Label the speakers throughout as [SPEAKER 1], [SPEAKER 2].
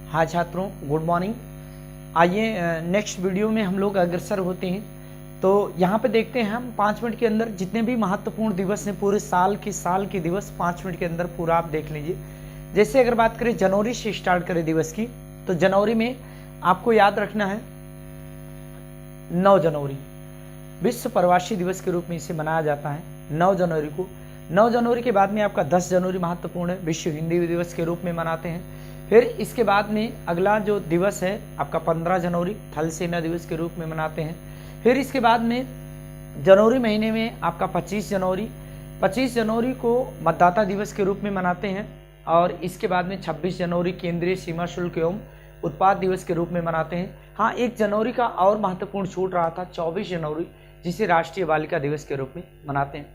[SPEAKER 1] हाँ छात्रों, good morning. आइए नेक्स्ट वीडियो में हम लोग अग्रसर होते हैं। तो यहाँ पे देखते हैं हम 5 मिनट के अंदर जितने भी महत्वपूर्ण दिवस हैं पूरे साल के दिवस 5 मिनट के अंदर पूरा आप देख लीजिए। जैसे अगर बात करें जनवरी से स्टार्ट करें दिवस की, तो जनवरी में आपको याद रखना है 9 जनवरी विश्व प्रवासी दिवस के रूप में इसे मनाया जाता है। 9 जनवरी को 9 जनवरी के बाद में आपका 10 जनवरी महत्वपूर्ण है, विश्व हिंदी दिवस के रूप में मनाते हैं। फिर इसके बाद में अगला जो दिवस है आपका 15 जनवरी थल सेना दिवस के रूप में मनाते हैं। फिर इसके बाद में जनवरी महीने में आपका 25 जनवरी को मतदाता दिवस के रूप में मनाते हैं। और इसके बाद में 26 जनवरी केंद्रीय सीमा शुल्क एवं उत्पाद दिवस के रूप में मनाते हैं। हाँ, 1 जनवरी का और महत्वपूर्ण छूट रहा था 24 जनवरी, जिसे राष्ट्रीय बालिका दिवस के रूप में मनाते हैं।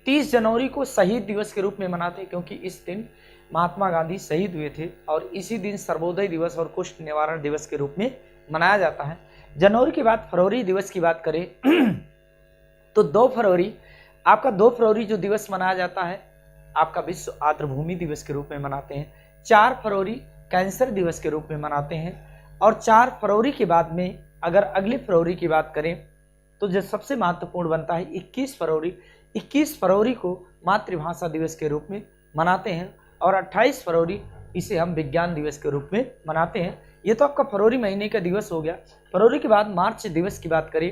[SPEAKER 1] 30 जनवरी को शहीद दिवस के रूप में मनाते हैं, क्योंकि इस दिन महात्मा गांधी शहीद हुए थे और इसी दिन सर्वोदय दिवस और कुष्ठ निवारण दिवस के रूप में मनाया जाता है। जनवरी के बाद फरवरी दिवस की बात करें तो 2 फरवरी जो दिवस मनाया जाता है आपका विश्व आर्द्रभूमि दिवस के रूप में मनाते हैं। 4 फरवरी कैंसर दिवस के रूप में मनाते हैं। और 4 फरवरी के बाद में अगर अगली फरवरी की बात करें तो जो सबसे महत्वपूर्ण बनता है 21 फरवरी को मातृभाषा दिवस के रूप में मनाते हैं। और 28 फरवरी इसे हम विज्ञान दिवस के रूप में मनाते हैं। ये तो आपका फरवरी महीने का दिवस हो गया। फरवरी के बाद मार्च दिवस की बात करें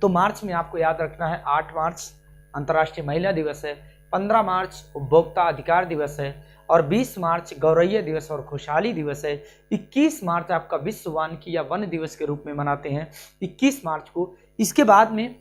[SPEAKER 1] तो मार्च में आपको याद रखना है 8 मार्च अंतर्राष्ट्रीय महिला दिवस है, 15 मार्च उपभोक्ता अधिकार दिवस है और 20 मार्च गौरैया दिवस और खुशहाली दिवस है। 21 मार्च आपका विश्व वानिकी या वन दिवस के रूप में मनाते हैं 21 मार्च को। इसके बाद में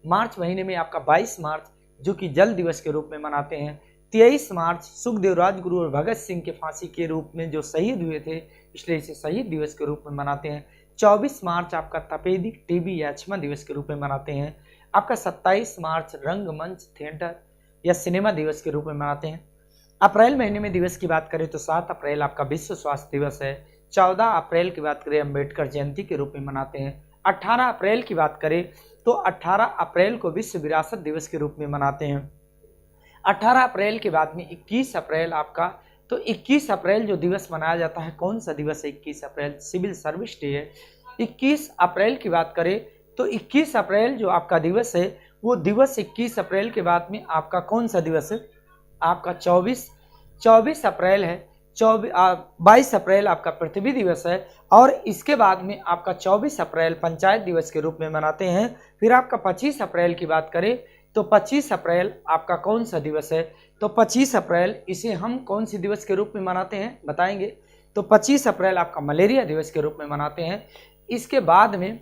[SPEAKER 1] मार्च महीने में आपका 22 मार्च जो कि जल दिवस के रूप में मनाते हैं। 23 मार्च सुखदेव राजगुरु और भगत सिंह के फांसी के रूप में जो शहीद हुए थे, इसलिए इसे शहीद दिवस के रूप में मनाते हैं। 24 मार्च आपका तपेदिक टीबी या क्षमा दिवस के रूप में मनाते हैं। आपका 27 मार्च रंगमंच थिएटर या सिनेमा दिवस के रूप में मनाते हैं। अप्रैल महीने में दिवस की बात करें तो 7 अप्रैल आपका विश्व स्वास्थ्य दिवस है। 14 अप्रैल की बात करें अम्बेडकर जयंती के रूप में मनाते हैं। 18 अप्रैल की बात करें तो 18 अप्रैल को विश्व विरासत दिवस के रूप में मनाते हैं। 18 अप्रैल के बाद में 21 अप्रैल आपका, तो 21 अप्रैल जो दिवस मनाया जाता है, कौन सा दिवस है? 21 अप्रैल सिविल सर्विस डे है। 21 अप्रैल की बात करें तो 21 अप्रैल जो आपका दिवस है वो दिवस 21 अप्रैल के बाद में आपका कौन सा दिवस है? आपका 24 अप्रैल है। 22 अप्रैल आपका पृथ्वी दिवस है। और इसके बाद में आपका 24 अप्रैल पंचायत दिवस के रूप में मनाते हैं। फिर आपका 25 अप्रैल की बात करें तो 25 अप्रैल आपका कौन सा दिवस है? तो 25 अप्रैल इसे हम कौन सी दिवस के रूप में मनाते हैं बताएंगे। तो 25 अप्रैल आपका मलेरिया दिवस के रूप में मनाते हैं। इसके बाद में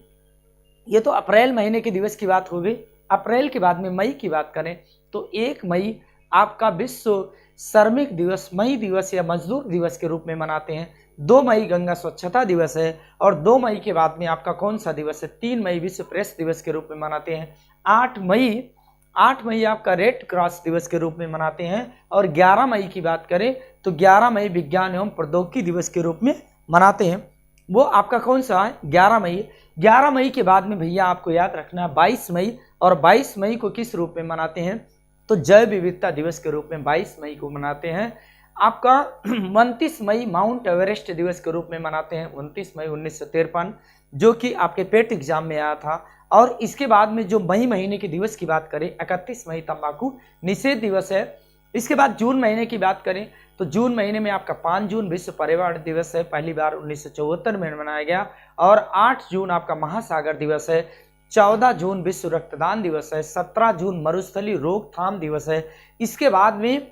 [SPEAKER 1] ये तो अप्रैल महीने के दिवस की बात हो गई। अप्रैल के बाद में मई की बात करें तो 1 मई आपका विश्व श्रमिक दिवस, मई दिवस या मजदूर दिवस के रूप में मनाते हैं। 2 मई गंगा स्वच्छता दिवस है। और 2 मई के बाद में आपका कौन सा दिवस है? 3 मई विश्व प्रेस दिवस के रूप में मनाते हैं। 8 मई आपका रेड क्रॉस दिवस के रूप में मनाते हैं। और 11 मई की बात करें तो 11 मई विज्ञान एवं प्रौद्योगिकी दिवस के रूप में मनाते हैं। वो आपका कौन सा है? 11 मई। 11 मई के बाद में भैया आपको याद रखना है 22 मई। और 22 मई को किस रूप में मनाते हैं? तो जैव विविधता दिवस के रूप में 22 मई को मनाते हैं। आपका 29 मई माउंट एवरेस्ट दिवस के रूप में मनाते हैं। 29 मई 1953 जो कि आपके पेट एग्जाम में आया था। और इसके बाद में जो मई महीने के दिवस की बात करें 31 मई तंबाकू निषेध दिवस है। इसके बाद जून महीने की बात करें तो जून महीने में आपका 5 जून विश्व पर्यावरण दिवस है, पहली बार 1974 में मनाया गया। और 8 जून आपका महासागर दिवस है। 14 जून विश्व रक्तदान दिवस है। 17 जून मरुस्थलीय रोकथाम दिवस है। इसके बाद में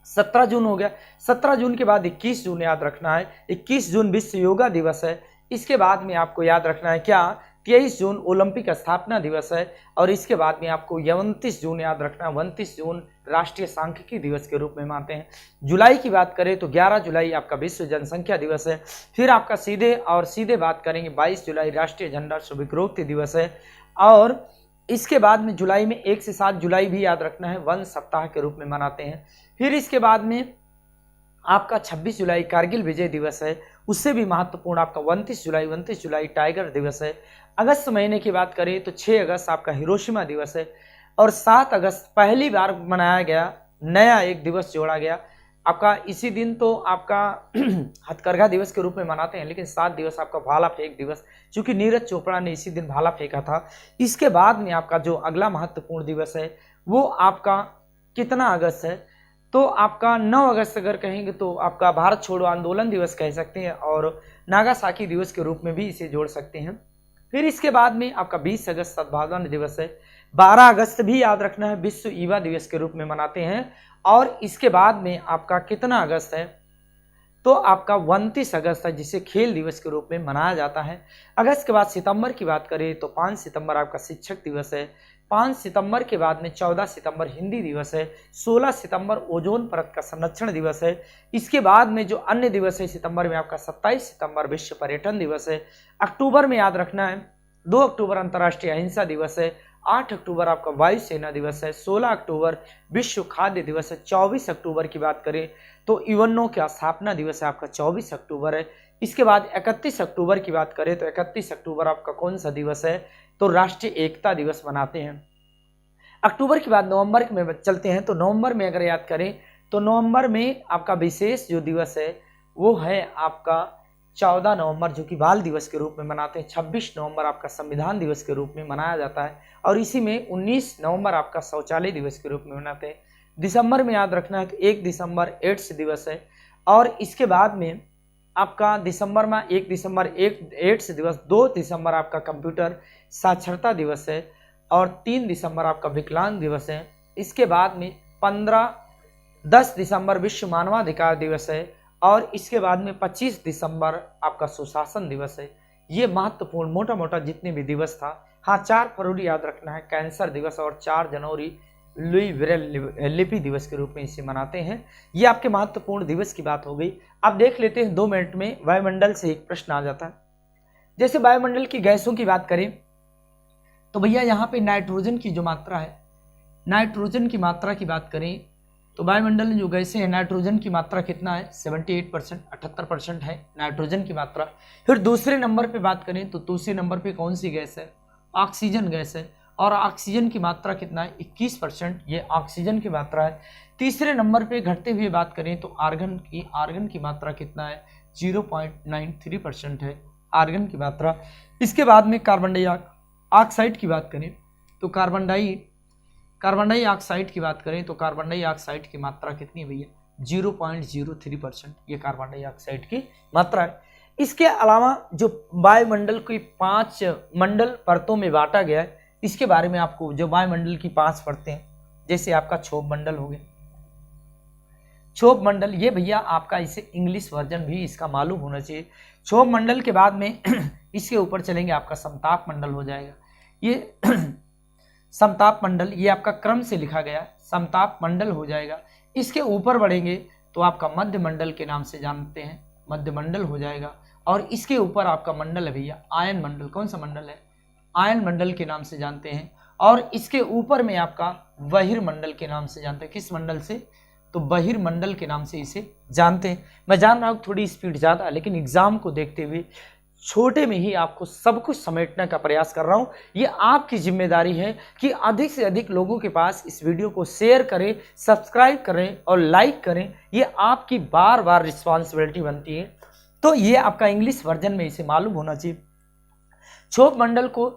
[SPEAKER 1] 17 जून हो गया। 17 जून के बाद 21 जून याद रखना है, 21 जून विश्व योगा दिवस है। इसके बाद में आपको याद रखना है क्या? 23 जून ओलंपिक स्थापना दिवस है। और इसके बाद में आपको 29 जून याद रखना है, 29 जून राष्ट्रीय सांख्यिकी दिवस के रूप में मानते हैं। जुलाई की बात करें तो 11 जुलाई आपका विश्व जनसंख्या दिवस है। फिर आपका सीधे बात करेंगे 22 जुलाई राष्ट्रीय झंडा स्वीकृति दिवस है। और इसके बाद में जुलाई में 1 से 7 जुलाई भी याद रखना है, वन सप्ताह के रूप में मनाते हैं। फिर इसके बाद में आपका 26 जुलाई कारगिल विजय दिवस है। उससे भी महत्वपूर्ण आपका 29 जुलाई टाइगर दिवस है। अगस्त महीने की बात करें तो 6 अगस्त आपका हिरोशिमा दिवस है। और 7 अगस्त पहली बार मनाया गया नया एक दिवस जोड़ा गया आपका इसी दिन तो आपका हथकरघा दिवस के रूप में मनाते हैं, लेकिन 7 दिवस आपका भाला फेंक दिवस, क्योंकि नीरज चोपड़ा ने इसी दिन भाला फेंका था। इसके बाद में आपका जो अगला महत्वपूर्ण दिवस है वो आपका कितना अगस्त है, तो आपका 9 अगस्त अगर कहेंगे तो आपका भारत छोड़ो आंदोलन दिवस कह सकते हैं, और नागासाकी दिवस के रूप में भी इसे जोड़ सकते हैं। फिर इसके बाद में आपका 20 अगस्त सद्भावना दिवस है। 12 अगस्त भी याद रखना है, विश्व युवा दिवस के रूप में मनाते हैं। और इसके बाद में आपका कितना अगस्त है, तो आपका 29 अगस्त है, जिसे खेल दिवस के रूप में मनाया जाता है। अगस्त के बाद सितंबर की बात करें तो 5 सितंबर आपका शिक्षक दिवस है। 5 सितंबर के बाद में 14 सितंबर हिंदी दिवस है। 16 सितंबर ओजोन परत का संरक्षण दिवस है। इसके बाद में जो अन्य दिवस है सितंबर में आपका 27 सितंबर विश्व पर्यटन दिवस है। अक्टूबर में याद रखना है 2 अक्टूबर अंतर्राष्ट्रीय अहिंसा दिवस है। 8 अक्टूबर आपका वायुसेना दिवस है। 16 अक्टूबर विश्व खाद्य दिवस है। 24 अक्टूबर की बात करें तो यूएनओ का स्थापना दिवस है आपका 24 अक्टूबर है। इसके बाद 31 अक्टूबर की बात करें तो 31 अक्टूबर आपका कौन सा दिवस है, तो राष्ट्रीय एकता दिवस मनाते हैं। अक्टूबर के बाद नवंबर में चलते हैं, तो नवंबर में अगर याद करें तो नवंबर में आपका विशेष जो दिवस है वो है आपका 14 नवंबर, जो कि बाल दिवस के रूप में मनाते हैं। 26 नवंबर आपका संविधान दिवस के रूप में मनाया जाता है, और इसी में 19 नवंबर आपका शौचालय दिवस के रूप में मनाते हैं। दिसंबर में याद रखना है तो 1 दिसंबर एड्स दिवस है, और इसके बाद में आपका दिसंबर में 1 दिसंबर एड्स दिवस, 2 दिसंबर आपका कंप्यूटर साक्षरता दिवस है, और 3 दिसंबर आपका विकलांग दिवस है। इसके बाद में 10 दिसंबर विश्व मानवाधिकार दिवस है, और इसके बाद में 25 दिसंबर आपका सुशासन दिवस है। ये महत्वपूर्ण मोटा मोटा जितने भी दिवस था। हाँ, 4 फरवरी याद रखना है कैंसर दिवस, और 4 जनवरी लुई ब्रेल लिपि दिवस के रूप में इसे मनाते हैं। ये आपके महत्वपूर्ण दिवस की बात हो गई। अब देख लेते हैं 2 मिनट में वायुमंडल से एक प्रश्न आ जाता है। जैसे वायुमंडल की गैसों की बात करें तो भैया यहाँ पे नाइट्रोजन की जो मात्रा है, नाइट्रोजन की मात्रा की बात करें तो वायुमंडल में जो गैसें हैं नाइट्रोजन की मात्रा कितना है, 78%, 78% है नाइट्रोजन की मात्रा। फिर दूसरे नंबर पे बात करें तो दूसरे नंबर पे कौन सी गैस है, ऑक्सीजन गैस है, और ऑक्सीजन की मात्रा कितना है, 21%, ये ऑक्सीजन की मात्रा है। तीसरे नंबर पे घटते हुए बात करें तो आर्गन की मात्रा कितना है, 0.93% है आर्गन की मात्रा। इसके बाद में कार्बन डाइऑक्साइड की बात करें तो कार्बन डाइऑक्साइड की बात करें तो कार्बन डाइऑक्साइड की मात्रा कितनी है भैया, 0.03%, ये कार्बन डाइऑक्साइड की मात्रा है। इसके अलावा जो वायुमंडल की 5 मंडल परतों में बांटा गया है, इसके बारे में आपको जो वायुमंडल की 5 परतें हैं, जैसे आपका क्षोभ मंडल हो गया, क्षोभ मंडल, ये भैया आपका इसे इंग्लिश वर्जन भी इसका मालूम होना चाहिए। क्षोभ मंडल के बाद में इसके ऊपर चलेंगे आपका समताप मंडल हो जाएगा। ये समताप मंडल, ये आपका क्रम से लिखा गया है, समताप मंडल हो जाएगा। इसके ऊपर बढ़ेंगे तो आपका मध्य मंडल के नाम से जानते हैं, मध्य मंडल हो जाएगा। और इसके ऊपर आपका मंडल है भैया आयन मंडल, कौन सा मंडल है, आयन मंडल के नाम से जानते हैं। और इसके ऊपर में आपका बहिर्मंडल के नाम से जानते हैं, किस मंडल से, तो बहिर्मंडल के नाम से इसे जानते हैं। मैं जान रहा हूँ थोड़ी स्पीड ज़्यादा, लेकिन एग्जाम को देखते हुए छोटे में ही आपको सब कुछ समेटने का प्रयास कर रहा हूँ। ये आपकी जिम्मेदारी है कि अधिक से अधिक लोगों के पास इस वीडियो को शेयर करें, सब्सक्राइब करें और लाइक करें। ये आपकी बार बार रिस्पॉन्सिबिलिटी बनती है। तो ये आपका इंग्लिश वर्जन में इसे मालूम होना चाहिए। क्षोभ मंडल को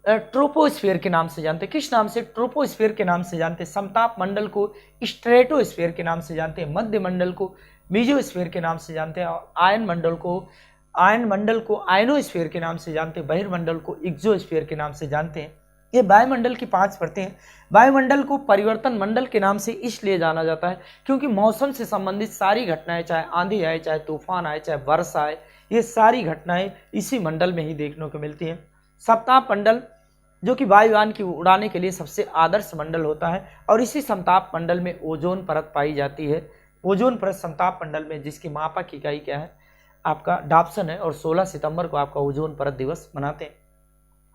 [SPEAKER 1] ट्रोपोस्फीयर के नाम से जानते हैं, किस नाम से, ट्रोपोस्फीयर के नाम से जानते हैं। समताप मंडल को स्ट्रेटोस्फीयर के नाम से जानते हैं। मध्य मंडल को मीजोस्फीयर के नाम से जानते हैं। और आयन मंडल को आयनोस्फीयर के नाम से जानते हैं। बहिर्मंडल को एक्सोस्फीयर के नाम से जानते हैं। ये वायुमंडल की 5 परतें हैं। वायुमंडल को परिवर्तन मंडल के नाम से इसलिए जाना जाता है क्योंकि मौसम से संबंधित सारी घटनाएं, चाहे आंधी आए, चाहे तूफान आए, चाहे वर्षा आए, ये सारी घटनाएं इसी मंडल में ही देखने को मिलती हैं। समताप मंडल जो कि वायुयान की उड़ाने के लिए सबसे आदर्श मंडल होता है, और इसी समताप मंडल में ओजोन परत पाई जाती है। ओजोन परत समताप मंडल में, जिसकी मापक इकाई क्या है, आपका डाप्सन है, और 16 सितंबर को आपका ओजोन परत दिवस मनाते हैं।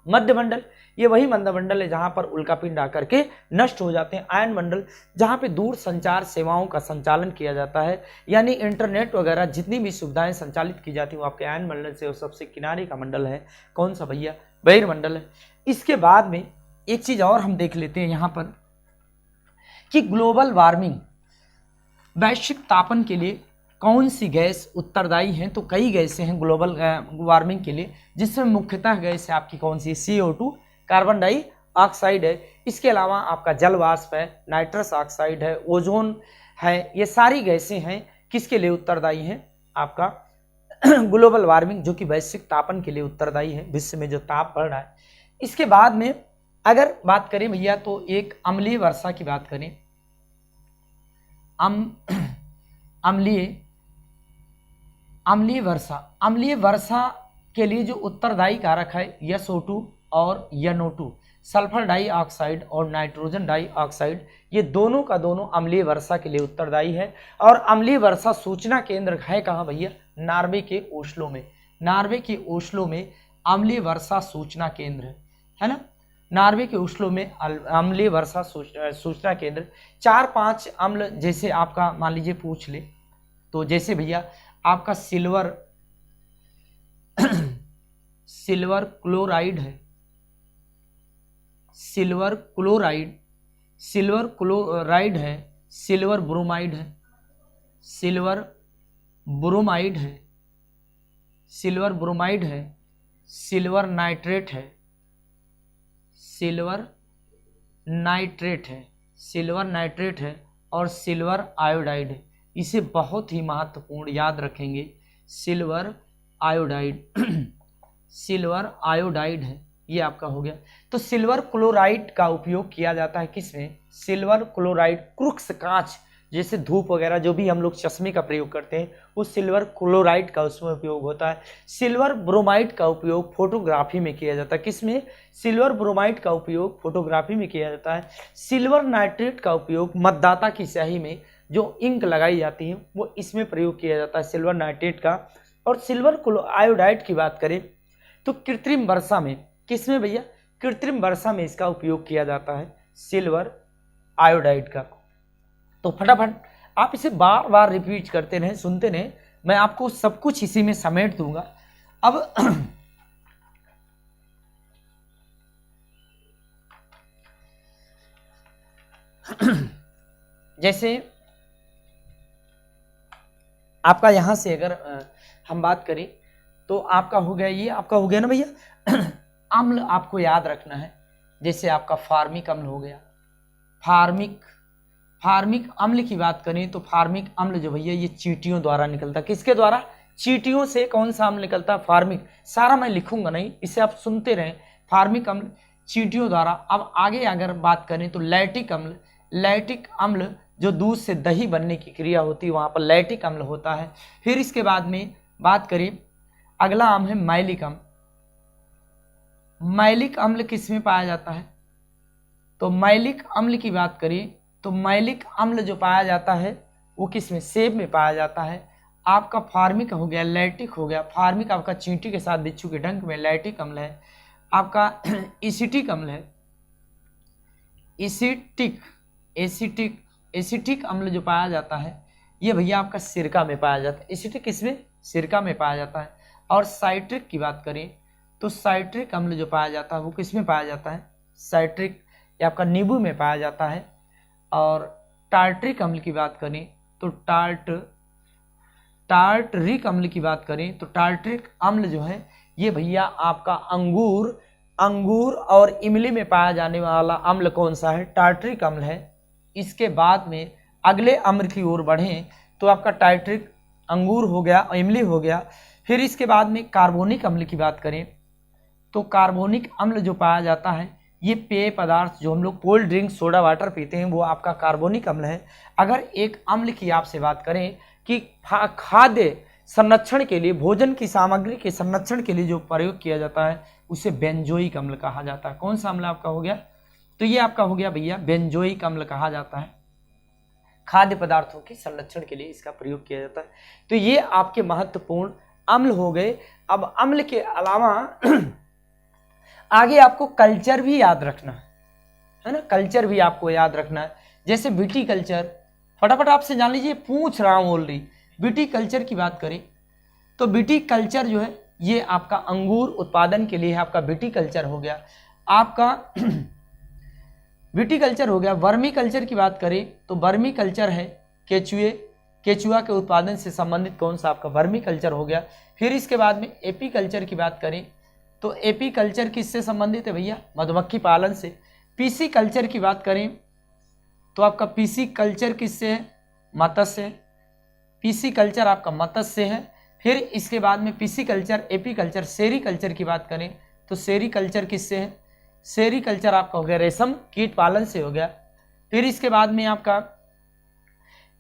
[SPEAKER 1] मध्य मंडल, ये वही मंडल है जहां पर उल्कापिंड आकर के नष्ट हो जाते हैं। आयन मंडल, जहां पे दूर संचार सेवाओं का संचालन किया जाता है, यानी इंटरनेट वगैरह जितनी भी सुविधाएं संचालित की जाती हैं वो आपके आयन मंडल से, और सबसे किनारे का मंडल है कौन सा भैया, बहिर्मंडल है। इसके बाद में एक चीज और हम देख लेते हैं यहाँ पर कि ग्लोबल वार्मिंग, वैश्विक तापन के लिए कौन सी गैस उत्तरदायी है? तो कई गैसें हैं ग्लोबल वार्मिंग के लिए, जिसमें मुख्यतः गैस है आपकी कौन सी? CO2, कार्बन डाइऑक्साइड है, इसके अलावा आपका जल वाष्प है, नाइट्रस ऑक्साइड है, ओजोन है। ये सारी गैसें हैं किसके लिए उत्तरदायी हैं? आपका ग्लोबल वार्मिंग, जो कि वैश्विक तापन के लिए उत्तरदायी है, विश्व में जो ताप बढ़ रहा है। इसके बाद में अगर बात करें भैया तो एक अम्लीय वर्षा की बात करें, अम्लीय वर्षा के लिए जो उत्तरदायी कारक है SO2 और NO2, सल्फर डाइऑक्साइड और नाइट्रोजन डाइऑक्साइड, ये दोनों का दोनों अम्लीय वर्षा के लिए उत्तरदायी है। और अम्लीय वर्षा सूचना केंद्र है कहाँ भैया? नॉर्वे के ओस्लो में। नॉर्वे के ओस्लो में अम्लीय वर्षा सूचना केंद्र है ना। नॉर्वे के ओस्लो में अम्लीय वर्षा सूचना केंद्र। 4-5 अम्ल जैसे आपका मान लीजिए पूछ ले, तो जैसे भैया आपका सिल्वर क्लोराइड है, सिल्वर क्लोराइड है, सिल्वर ब्रोमाइड है, सिल्वर नाइट्रेट है और सिल्वर आयोडाइड है। इसे बहुत ही महत्वपूर्ण याद रखेंगे, सिल्वर आयोडाइड है, ये आपका हो गया। तो सिल्वर क्लोराइड का उपयोग किया जाता है किसमें? सिल्वर क्लोराइड क्रुक्स कांच, जैसे धूप वगैरह जो भी हम लोग चश्मे का प्रयोग करते हैं, वो सिल्वर क्लोराइड का उसमें उपयोग होता है। सिल्वर ब्रोमाइड का उपयोग फोटोग्राफी में किया जाता है। किसमें? सिल्वर ब्रोमाइड का उपयोग फोटोग्राफी में किया जाता है। सिल्वर नाइट्रेट का उपयोग मतदाता की स्याही में जो इंक लगाई जाती है वो इसमें प्रयोग किया जाता है, सिल्वर नाइट्रेट का। और सिल्वर आयोडाइड की बात करें तो कृत्रिम वर्षा में, किसमें भैया? कृत्रिम वर्षा में इसका उपयोग किया जाता है, सिल्वर आयोडाइड का। तो फटाफट आप इसे बार बार रिपीट करते रहें, सुनते रहें, मैं आपको सब कुछ इसी में समेट दूंगा। अब जैसे आपका यहां से अगर हम बात करें तो आपका हो गया, ये आपका हो गया ना भैया अम्ल आपको याद रखना है। जैसे आपका फार्मिक अम्ल हो गया, फार्मिक अम्ल की बात करें तो फार्मिक अम्ल जो भैया ये चींटियों द्वारा निकलता है। किसके द्वारा? चींटियों से कौन सा अम्ल निकलता है? फार्मिक। सारा मैं लिखूंगा नहीं, इसे आप सुनते रहें। फार्मिक अम्ल चींटियों द्वारा। अब आगे अगर बात करें तो लैक्टिक अम्ल जो दूध से दही बनने की क्रिया होती है वहां पर लैक्टिक अम्ल होता है। फिर इसके बाद में बात करें, अगला अम्ल है मैलिक अम्ल। मैलिक अम्ल किस में पाया जाता है? तो मैलिक अम्ल की बात करें तो मैलिक अम्ल जो पाया जाता है वो किस में? सेब में पाया जाता है। आपका फार्मिक हो गया, लैक्टिक हो गया। फार्मिक आपका चींटी के साथ बिच्छू के डंक में, लैक्टिक अम्ल है। आपका एसिटिक अम्ल है, एसिटिक अम्ल जो पाया जाता है ये भैया आपका सिरका में पाया जाता है। एसिटिक किसमें? सिरका में पाया जाता है। और साइट्रिक की बात करें तो साइट्रिक अम्ल जो पाया जाता है वो किसमें पाया जाता है? साइट्रिक, ये आपका नींबू में पाया जाता है। और टार्ट्रिक अम्ल की बात करें तो टार्टरिक अम्ल की बात करें तो टार्ट्रिक अम्ल जो है ये भैया आपका अंगूर और इमली में पाया जाने वाला अम्ल कौन सा है? टार्ट्रिक अम्ल है। इसके बाद में अगले अम्ल की ओर बढ़ें तो आपका टार्ट्रिक अंगूर हो गया, इमली हो गया। फिर इसके बाद में कार्बोनिक अम्ल की बात करें तो कार्बोनिक अम्ल जो पाया जाता है ये पेय पदार्थ जो हम लोग कोल्ड ड्रिंक, सोडा वाटर पीते हैं वो आपका कार्बोनिक अम्ल है। अगर एक अम्ल की आपसे बात करें कि खाद्य संरक्षण के लिए, भोजन की सामग्री के संरक्षण के लिए जो प्रयोग किया जाता है उसे बेंजोइक अम्ल कहा जाता है। कौन सा अम्ल आपका हो गया? तो ये आपका हो गया भैया बेंजोइक अम्ल कहा जाता है। खाद्य पदार्थों के संरक्षण के लिए इसका प्रयोग किया जाता है। तो ये आपके महत्वपूर्ण अम्ल हो गए। अब अम्ल के अलावा आगे आपको कल्चर भी याद रखना है ना, कल्चर भी आपको याद रखना है। जैसे विटीकल्चर, फटाफट आपसे जान लीजिए, पूछ रहा हूं ऑलरेडी। विटीकल्चर की बात करें तो विटीकल्चर जो है ये आपका अंगूर उत्पादन के लिए है, आपका विटीकल्चर हो गया। आपका विटीकल्चर हो गया। वर्मी कल्चर की बात करें तो वर्मी कल्चर है केचुए, केचुआ के उत्पादन से संबंधित कौन सा आपका वर्मी कल्चर हो गया। फिर इसके बाद में एपी कल्चर की बात करें तो एपी कल्चर किससे संबंधित है भैया, मधुमक्खी पालन से। पीसी कल्चर की बात करें तो आपका पीसी कल्चर किससे है, मत्स्य। पीसी कल्चर आपका मत्स्य है। फिर इसके बाद में पीसी कल्चर, एपी कल्चर, सेरी कल्चर की बात करें तो सेरी कल्चर किससे है, सेरी कल्चर आपका हो गया रेशम कीट पालन से हो गया। फिर इसके बाद में आपका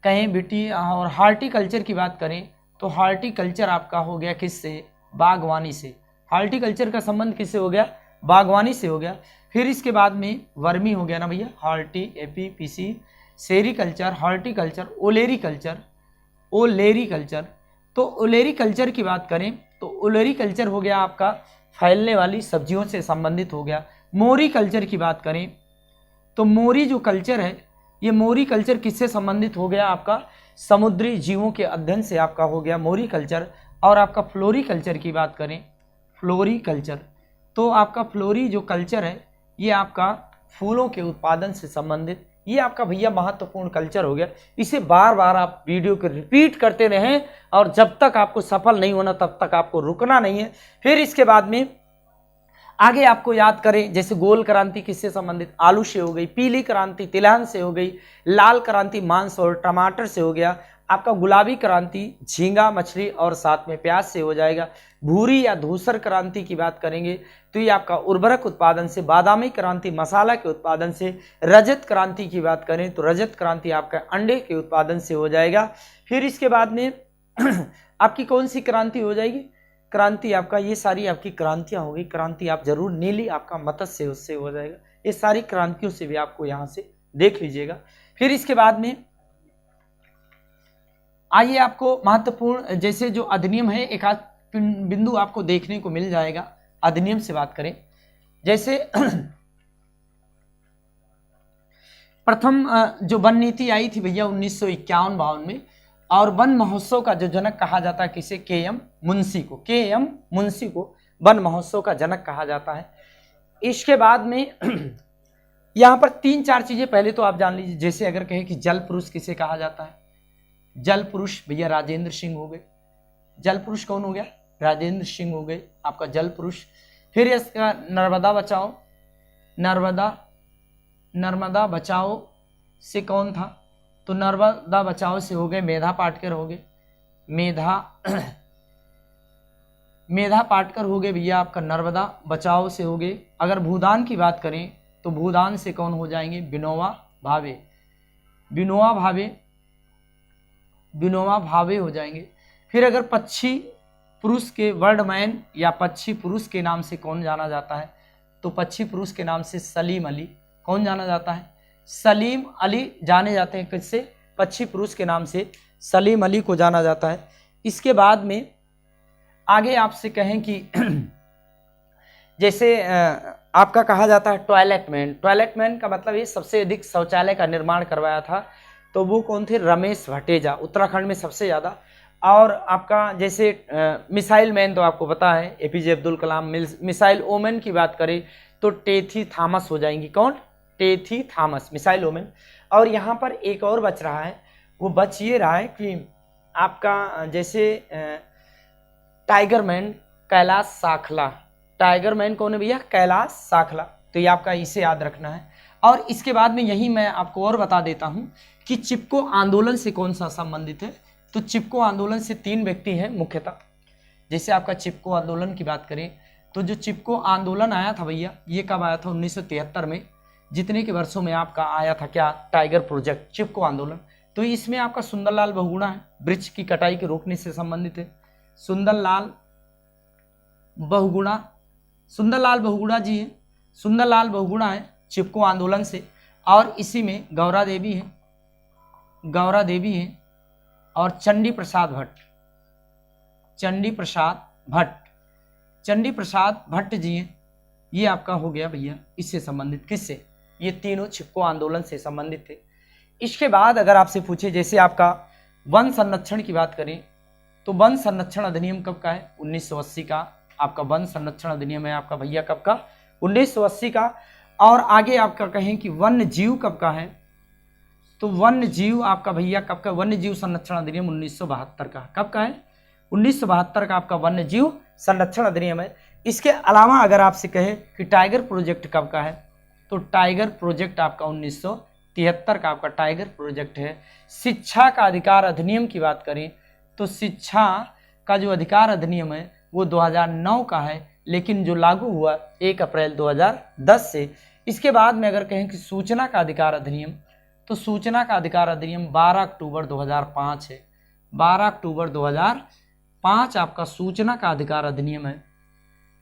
[SPEAKER 1] कहें बेटी और हार्टिकल्चर की बात करें तो हार्टिकल्चर आपका हो गया किससे, बागवानी से। हार्टिकल्चर का संबंध किससे हो गया, बागवानी से हो गया। फिर इसके बाद में वर्मी हो गया ना भैया, हार्टी, एपी, पीसी, सेरी कल्चर, हार्टिकल्चर, ओलेरी कल्चर, ओलेरी कल्चर। तो ओलेरी कल्चर की बात करें तो ओलेरी कल्चर हो गया आपका फैलने वाली सब्जियों से संबंधित हो गया। मोरी कल्चर की बात करें तो मोरी जो कल्चर है, ये मोरी कल्चर किससे संबंधित हो गया, आपका समुद्री जीवों के अध्ययन से आपका हो गया मोरी कल्चर। और आपका फ्लोरी कल्चर की बात करें, फ्लोरी कल्चर, तो आपका फ्लोरी जो कल्चर है ये आपका फूलों के उत्पादन से संबंधित, ये आपका भैया महत्वपूर्ण कल्चर हो गया। इसे बार बार आप वीडियो को रिपीट करते रहें और जब तक आपको सफल नहीं होना तब तक आपको रुकना नहीं है। फिर इसके बाद में आगे आपको याद करें, जैसे गोल क्रांति किससे संबंधित, आलू से हो गई। पीली क्रांति तिलहन से हो गई। लाल क्रांति मांस और टमाटर से हो गया। आपका गुलाबी क्रांति झींगा, मछली और साथ में प्याज से हो जाएगा। भूरी या धूसर क्रांति की बात करेंगे तो ये आपका उर्वरक उत्पादन से। बादामी क्रांति मसाला के उत्पादन से। रजत क्रांति की बात करें तो रजत क्रांति आपका अंडे के उत्पादन से हो जाएगा। फिर इसके बाद में आपकी कौन सी क्रांति हो जाएगी, क्रांति आपका, ये सारी आपकी क्रांतियां होगी। क्रांति आप जरूर, नीली आपका मत्स्य उससे हो जाएगा। ये सारी क्रांतियों से भी आपको यहाँ से देख लीजिएगा। फिर इसके बाद में आइए आपको महत्वपूर्ण जैसे जो अधिनियम है, एक आध बिंदु आपको देखने को मिल जाएगा। अधिनियम से बात करें, जैसे प्रथम जो वन नीति आई थी भैया 1951-52 में, और वन महोत्सव का जो जनक कहा जाता है किसे, के.एम. मुंशी को। के.एम. मुंशी को वन महोत्सव का जनक कहा जाता है। इसके बाद में यहाँ पर 3-4 चीजें पहले तो आप जान लीजिए। जैसे अगर कहें कि जल पुरुष किसे कहा जाता है, जल पुरुष भैया राजेंद्र सिंह हो गए। जल पुरुष कौन हो गया, राजेंद्र सिंह हो गए आपका जल पुरुष। फिर इसका नर्मदा बचाओ, नर्मदा बचाओ से कौन था, तो नर्मदा बचाओ से हो गए मेधा पाटकर हो गए। मेधा पाटकर हो गए भैया आपका नर्मदा बचाओ से हो गए। अगर भूदान की बात करें तो भूदान से कौन हो जाएंगे, विनोबा भावे हो जाएंगे। फिर अगर पक्षी पुरुष के वर्डमैन या पक्षी पुरुष के नाम से कौन जाना जाता है, तो पक्षी पुरुष के नाम से सलीम अली कौन जाना जाता है, सलीम अली जाने जाते हैं। किससे, पक्षी पुरुष के नाम से सलीम अली को जाना जाता है। इसके बाद में आगे आपसे कहें कि जैसे आपका कहा जाता है टॉयलेट मैन का मतलब ये सबसे अधिक शौचालय का निर्माण करवाया था, तो वो कौन थे, रमेश भटेजा, उत्तराखंड में सबसे ज़्यादा। और आपका जैसे मिसाइल मैन तो आपको पता है एपीजे अब्दुल कलाम। मिसाइल ओमन की बात करें तो टेथी थॉमस हो जाएंगी, कौन, टेथी थॉमस, मिसाइल ओमन। और यहाँ पर एक और बच रहा है, वो बच ये रहा है कि आपका जैसे tiger man Kailash Sakhla. Tiger man कौन है भैया, कैलाश साखला, तो ये आपका इसे याद रखना है। और इसके बाद में यही मैं आपको और बता देता हूँ कि चिपको आंदोलन से कौन सा संबंधित है, तो चिपको आंदोलन से 3 व्यक्ति हैं मुख्यतः। जैसे आपका चिपको आंदोलन की बात करें तो जो चिपको आंदोलन आया था भैया, ये कब आया था, 1973 में। जितने के वर्षों में आपका आया था क्या, टाइगर प्रोजेक्ट, चिपको आंदोलन। तो इसमें आपका सुंदरलाल बहुगुणा है, वृक्ष की कटाई के रोकने से संबंधित है। सुंदरलाल बहुगुणा जी है, सुंदरलाल बहुगुणा है चिपको आंदोलन से। और इसी में गौरा देवी है और चंडी प्रसाद भट्ट जी हैं। ये आपका हो गया भैया इससे संबंधित, किससे, ये तीनों चिपको आंदोलन से संबंधित थे। इसके बाद अगर आपसे पूछे जैसे आपका वन संरक्षण की बात करें तो वन संरक्षण अधिनियम कब का है, 1980 का। आपका वन संरक्षण अधिनियम है आपका भैया कब का, 1980 का। और आगे आपका कहें कि वन्य जीव कब का है, तो वन्य जीव आपका भैया कब का, वन्य जीव संरक्षण अधिनियम 1972 का, कब का है, 1972 का आपका वन्य जीव संरक्षण अधिनियम है। इसके अलावा अगर आपसे कहे कि टाइगर प्रोजेक्ट कब का है, तो टाइगर प्रोजेक्ट आपका 1973 का आपका टाइगर प्रोजेक्ट है। शिक्षा का अधिकार अधिनियम की बात करें तो शिक्षा का जो अधिकार अधिनियम है वो 2009 का है, लेकिन जो लागू हुआ 1 अप्रैल 2010 से। इसके बाद में अगर कहें कि सूचना का अधिकार अधिनियम, तो सूचना का अधिकार अधिनियम 12 अक्टूबर 2005 है। 12 अक्टूबर 2005 आपका सूचना का अधिकार अधिनियम है।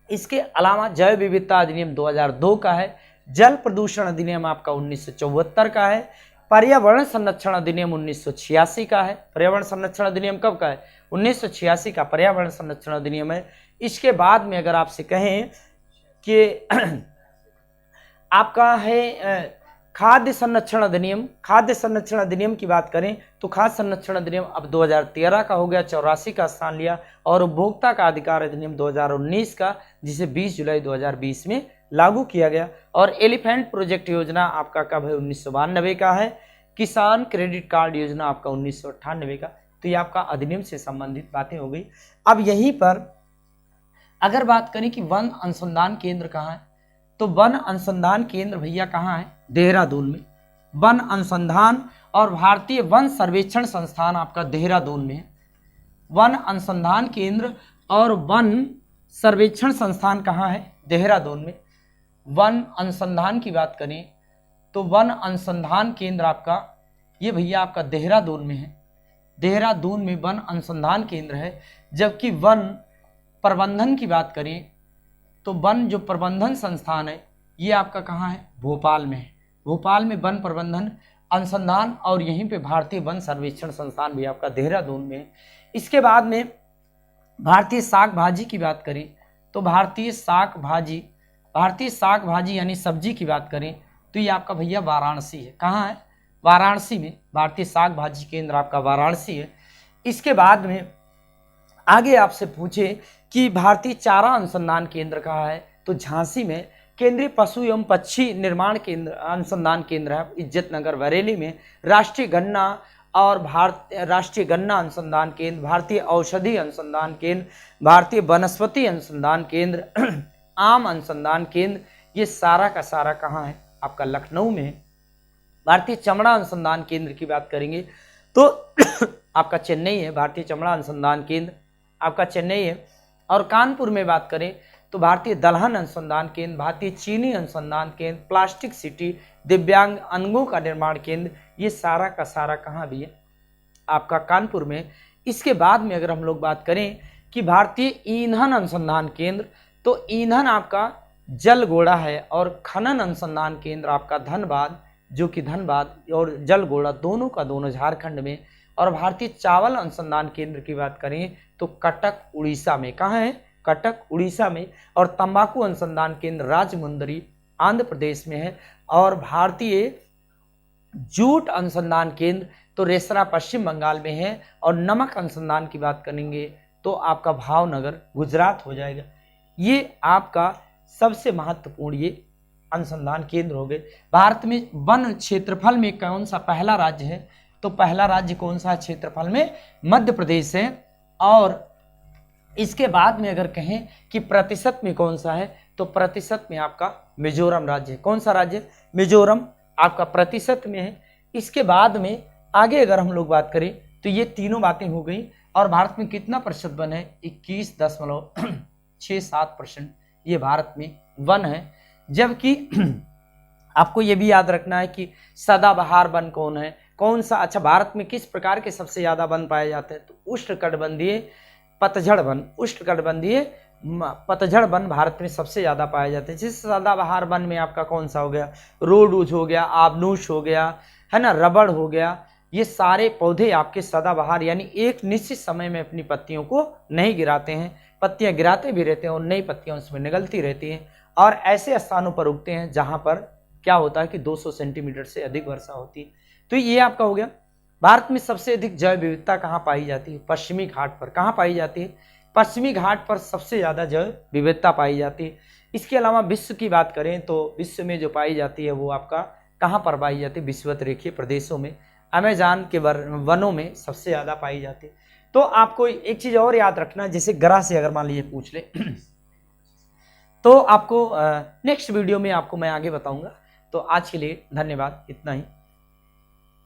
[SPEAKER 1] इसके अलावा जैव विविधता अधिनियम 2002 का है। जल प्रदूषण अधिनियम आपका 1974 का है। पर्यावरण संरक्षण अधिनियम 1986 का है। पर्यावरण संरक्षण अधिनियम कब का है, 1986 का पर्यावरण संरक्षण अधिनियम है। इसके बाद में अगर आपसे कहें कि आपका है खाद्य संरक्षण अधिनियम, खाद्य संरक्षण अधिनियम की बात करें तो खाद्य संरक्षण अधिनियम अब 2013 का हो गया, 84 का स्थान लिया। और उपभोक्ता का अधिकार अधिनियम 2019 का, जिसे 20 जुलाई 2020 में लागू किया गया। और एलिफेंट प्रोजेक्ट योजना आपका कब है, 1992 का है। किसान क्रेडिट कार्ड योजना आपका 1998 का। तो ये आपका अधिनियम से संबंधित बातें हो गई। अब यहीं पर अगर बात करें कि वन अनुसंधान केंद्र कहाँ है, तो वन अनुसंधान केंद्र भैया कहाँ है, देहरादून में। वन अनुसंधान और भारतीय वन सर्वेक्षण संस्थान आपका देहरादून में है। वन अनुसंधान केंद्र और वन सर्वेक्षण संस्थान कहाँ है, देहरादून में। वन अनुसंधान की बात करें तो वन अनुसंधान केंद्र आपका ये भैया आपका देहरादून में है। देहरादून में वन अनुसंधान केंद्र है। जबकि वन प्रबंधन की बात करें तो वन जो प्रबंधन संस्थान है ये आपका कहाँ है, भोपाल में है। भोपाल में वन प्रबंधन अनुसंधान और यहीं पे भारतीय वन सर्वेक्षण संस्थान भी आपका देहरादून में है। इसके बाद में भारतीय शाक भाजी की बात करें तो भारतीय शाक भाजी यानी सब्जी की बात करें तो ये आपका भैया वाराणसी है। कहाँ है, वाराणसी में। भारतीय शाक भाजी केंद्र आपका वाराणसी है। इसके बाद में आगे आपसे पूछे कि भारतीय चारा अनुसंधान केंद्र कहाँ है, तो झांसी में। केंद्रीय पशु एवं पक्षी निर्माण केंद्र अनुसंधान केंद्र है इज्जतनगर बरेली में। राष्ट्रीय गन्ना और राष्ट्रीय गन्ना अनुसंधान केंद्र, भारतीय औषधि अनुसंधान केंद्र, भारतीय वनस्पति अनुसंधान केंद्र, आम अनुसंधान केंद्र, ये सारा का सारा कहाँ है, आपका लखनऊ में है। भारतीय चमड़ा अनुसंधान केंद्र की बात करेंगे तो आपका चेन्नई है। भारतीय चमड़ा अनुसंधान केंद्र आपका चेन्नई है। और कानपुर में बात करें तो भारतीय दलहन अनुसंधान केंद्र, भारतीय चीनी अनुसंधान केंद्र, प्लास्टिक सिटी, दिव्यांग अंगों का निर्माण केंद्र, ये सारा का सारा कहाँ भी है, आपका कानपुर में। इसके बाद में अगर हम लोग बात करें कि भारतीय ईंधन अनुसंधान केंद्र, तो ईंधन आपका जलगोड़ा है। और खनन अनुसंधान केंद्र आपका धनबाद, जो कि धनबाद और जलगोड़ा दोनों का दोनों झारखंड में। और भारतीय चावल अनुसंधान केंद्र की बात करें तो कटक उड़ीसा में। कहाँ है, कटक उड़ीसा में। और तंबाकू अनुसंधान केंद्र राजमुंदरी आंध्र प्रदेश में है। और भारतीय जूट अनुसंधान केंद्र तो रेसरा पश्चिम बंगाल में है। और नमक अनुसंधान की बात करेंगे तो आपका भावनगर गुजरात हो जाएगा। ये आपका सबसे महत्वपूर्ण ये अनुसंधान केंद्र हो गए। भारत में वन क्षेत्रफल में कौन सा पहला राज्य है, तो पहला राज्य कौन सा है क्षेत्रफल में, मध्य प्रदेश है। और इसके बाद में अगर कहें कि प्रतिशत में कौन सा है, तो प्रतिशत में आपका मिजोरम राज्य है। कौन सा राज्य, मिजोरम आपका प्रतिशत में है। इसके बाद में आगे अगर हम लोग बात करें तो ये तीनों बातें हो गई। और भारत में कितना प्रतिशत वन है, 21.67% ये भारत में वन है। जबकि आपको ये भी याद रखना है कि सदाबहार वन कौन है, कौन सा, अच्छा भारत में किस प्रकार के सबसे ज्यादा वन पाए जाते हैं, तो उष्णकटिबंधीय पतझड़ वन, उष्णकटिबंधीय पतझड़ वन भारत में सबसे ज्यादा पाए जाते हैं। जिस सदाबहार वन में आपका कौन सा हो गया, रोडूज हो गया, आबनूश हो गया, है ना, रबड़ हो गया, ये सारे पौधे आपके सदाबहार यानी एक निश्चित समय में अपनी पत्तियों को नहीं गिराते हैं। पत्तियां गिराते भी रहते हैं और नई पत्तियां उसमें निकलती रहती हैं। और ऐसे स्थानों पर उगते हैं जहां पर क्या होता है कि 200 सेंटीमीटर से अधिक वर्षा होती है। तो ये आपका हो गया। भारत में सबसे अधिक जैव विविधता कहाँ पाई जाती है, पश्चिमी घाट पर। कहाँ पाई जाती है, पश्चिमी घाट पर सबसे ज्यादा जैव विविधता पाई जाती है। इसके अलावा विश्व की बात करें तो विश्व में जो पाई जाती है वो आपका कहाँ पर पाई जाती है, विषुवत रेखीय प्रदेशों में। अमेज़न के वनों में सबसे ज़्यादा पाई जाती है। तो आपको एक चीज़ और याद रखना, जैसे ग्रह से अगर मान लीजिए पूछ ले तो आपको नेक्स्ट वीडियो में आपको मैं आगे बताऊंगा। तो आज के लिए धन्यवाद, इतना ही।